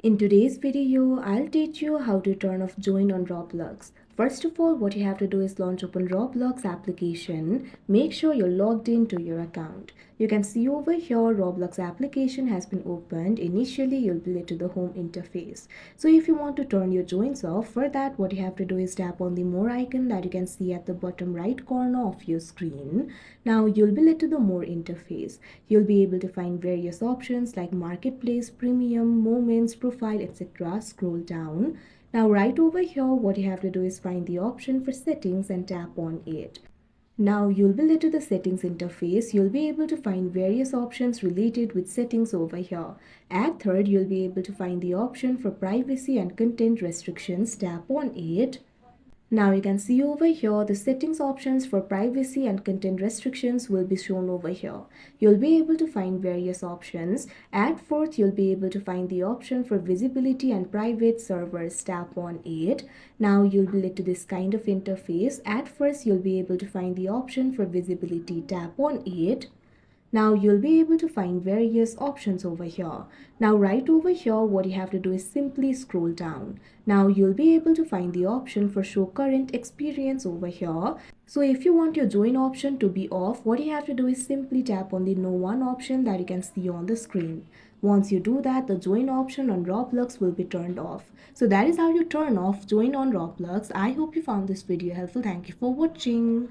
In today's video, I'll teach you how to turn off join on Roblox. First of all, what you have to do is launch open Roblox application. Make sure you're logged into your account. You can see over here Roblox application has been opened. Initially, you'll be led to the home interface. So if you want to turn your joins off, for that what you have to do is tap on the more icon that you can see at the bottom right corner of your screen. Now you'll be led to the more interface. You'll be able to find various options like marketplace, premium, moments, profile, etc. Scroll down. Now right over here what you have to do is find the option for settings and tap on it. Now you'll be led to the settings interface. You'll be able to find various options related with settings over here. At third, you'll be able to find the option for privacy and content restrictions. Tap on it. Now you can see over here the settings options for privacy and content restrictions will be shown over here. You'll be able to find various options. At fourth, you'll be able to find the option for visibility and private servers. Tap on it. Now you'll be led to this kind of interface. At first, you'll be able to find the option for visibility. Tap on it. Now you'll be able to find various options over here. Now right over here what you have to do is simply scroll down. Now you'll be able to find the option for show current experience over here. So if you want your join option to be off, what you have to do is simply tap on the no one option that you can see on the screen. Once you do that, the join option on Roblox will be turned off. So that is how you turn off join on Roblox. I hope you found this video helpful. Thank you for watching.